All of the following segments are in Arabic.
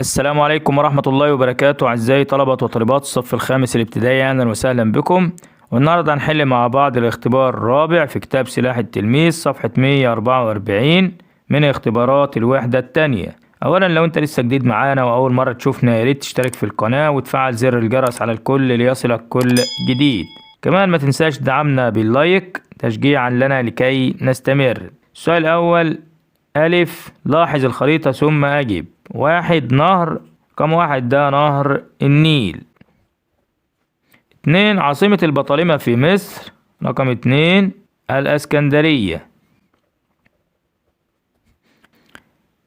السلام عليكم ورحمة الله وبركاته، أعزائي طلبة وطالبات الصف الخامس الابتدائي، أهلا وسهلا بكم. والنهاردة هنحل مع بعض الاختبار الرابع في كتاب سلاح التلميذ صفحة 144 من اختبارات الوحدة الثانية. أولا لو أنت لسه جديد معانا وأول مرة تشوفنا، ياريت تشترك في القناة وتفعل زر الجرس على الكل ليصلك كل جديد. كمان ما تنساش دعمنا باللايك تشجيعا لنا لكي نستمر. السؤال الأول: ألف، لاحظ الخريطة ثم أجب. واحد، نهر. رقم واحد ده نهر النيل. اتنين، عاصمة البطالمة في مصر. رقم اتنين، الاسكندرية.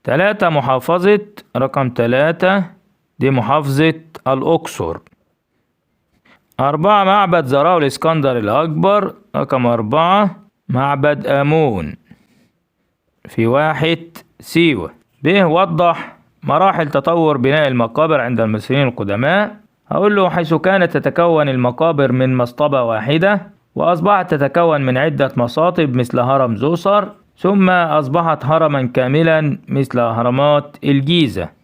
تلاتة، محافظة. رقم تلاتة دي محافظة الأقصر. أربعة، معبد زراو الإسكندر الأكبر. رقم أربعة، معبد آمون في واحد سيوة. ب، وضح مراحل تطور بناء المقابر عند المصريين القدماء. هقول له حيث كانت تتكون المقابر من مصطبة واحدة وأصبحت تتكون من عدة مصاطب مثل هرم زوسر، ثم أصبحت هرما كاملا مثل أهرامات الجيزة.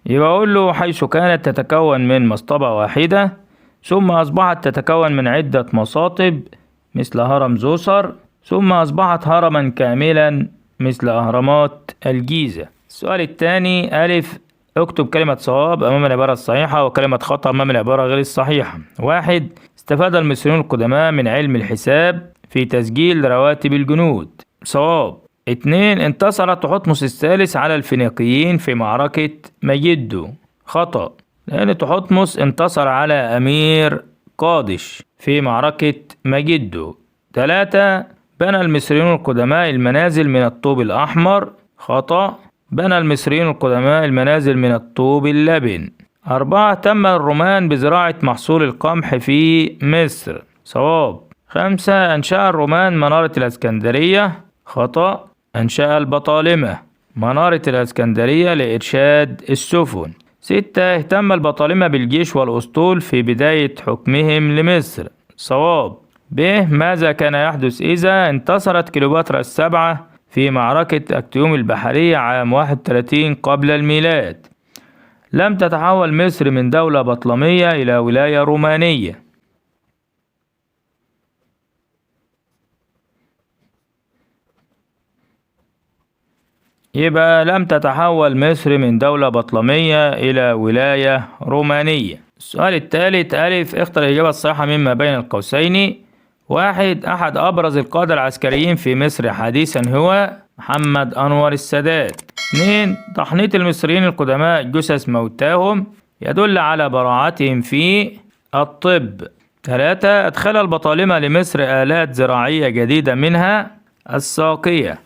يبقى أقول له حيث كانت تتكون من مصطبة واحدة ثم أصبحت تتكون من عدة مصاطب مثل هرم زوسر، ثم أصبحت هرما كاملا مثل أهرامات الجيزة. السؤال الثاني: ألف، اكتب كلمة صواب أمام العبارة الصحيحة وكلمة خطأ أمام العبارة غير الصحيحة. واحد، استفاد المصريون القدماء من علم الحساب في تسجيل رواتب الجنود. صواب. اتنين، انتصر تحتمس الثالث على الفينيقيين في معركة مجدو. خطأ، لأن تحتمس انتصر على أمير قادش في معركة مجدو. تلاتة، بنى المصريون القدماء المنازل من الطوب الأحمر. خطأ، بنى المصريون القدماء المنازل من الطوب اللبن. أربعة، تم الرومان بزراعة محصول القمح في مصر. صواب. خمسة، أنشأ الرومان منارة الإسكندرية. خطأ، أنشأ البطالمة منارة الإسكندرية لإرشاد السفن. ستة، اهتم البطالمة بالجيش والأسطول في بداية حكمهم لمصر. صواب. ب، ماذا كان يحدث إذا انتصرت كليوباترا السبعة في معركة أكتيوم البحرية عام 31 قبل الميلاد؟ لم تتحول مصر من دولة بطلمية إلى ولاية رومانية. يبقى لم تتحول مصر من دولة بطلمية إلى ولاية رومانية. السؤال الثالث: ألف، اختر الإجابة الصحيحة مما بين القوسين. واحد، أحد أبرز القادة العسكريين في مصر حديثا هو محمد أنور السادات. اثنين، تحنيط المصريين القدماء جثث موتاهم يدل على براعتهم في الطب. ثلاثة، أدخل البطالمة لمصر آلات زراعية جديدة منها الساقية.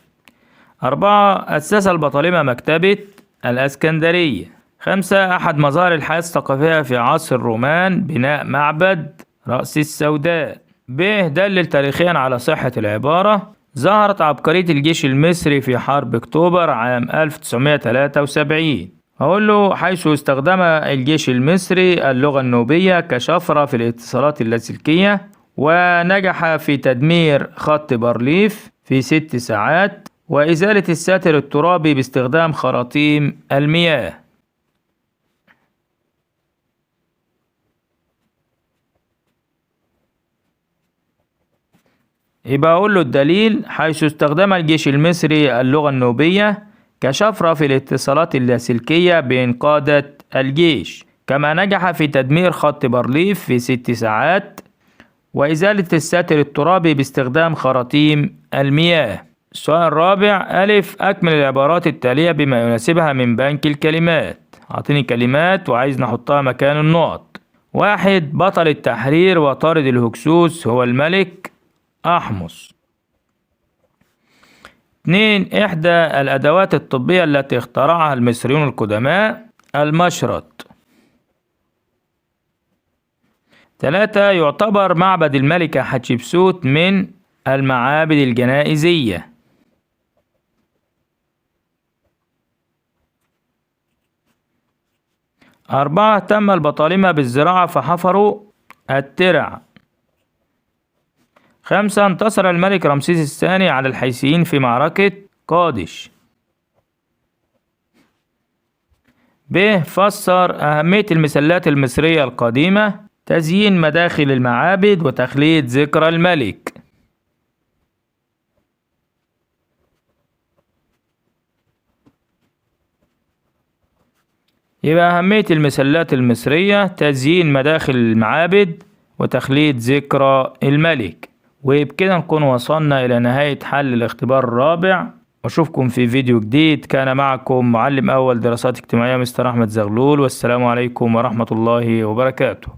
أربعة، أسس البطالمة مكتبة الإسكندرية. خمسة، أحد مظاهر الحياة الثقافية في عصر الرومان بناء معبد رأس السوداء. ب، دلل تاريخيا على صحة العبارة. ظهرت عبقرية الجيش المصري في حرب أكتوبر عام 1973. هقول له حيث استخدم الجيش المصري اللغة النوبية كشفرة في الاتصالات اللاسلكية، ونجح في تدمير خط بارليف في 6 ساعات، وإزالة الساتر الترابي باستخدام خراطيم المياه. يبقى أقول له الدليل: حيث استخدم الجيش المصري اللغة النوبية كشفرة في الاتصالات اللاسلكية بين قادة الجيش، كما نجح في تدمير خط بارليف في 6 ساعات، وإزالة الساتر الترابي باستخدام خراطيم المياه. السؤال الرابع: ألف، أكمل العبارات التالية بما يناسبها من بنك الكلمات. أعطيني كلمات وعايز نحطها مكان النقط. واحد، بطل التحرير وطارد الهكسوس هو الملك أحمس. اثنين، إحدى الأدوات الطبية التي اخترعها المصريون القدماء المشرط. ثلاثة، يعتبر معبد الملكة حتشبسوت من المعابد الجنائزية. 4. اهتم البطالمة بالزراعة فحفروا الترع. 5. انتصر الملك رمسيس الثاني على الحيثيين في معركة قادش. ب. فسر أهمية المسلات المصرية القديمة: تزيين مداخل المعابد وتخليد ذكرى الملك. يبقى أهمية المسلات المصرية تزيين مداخل المعابد وتخليد ذكرى الملك. وبكده نكون وصلنا إلى نهاية حل الاختبار الرابع، وأشوفكم في فيديو جديد. كان معكم معلم أول دراسات اجتماعية مستر أحمد زغلول، والسلام عليكم ورحمة الله وبركاته.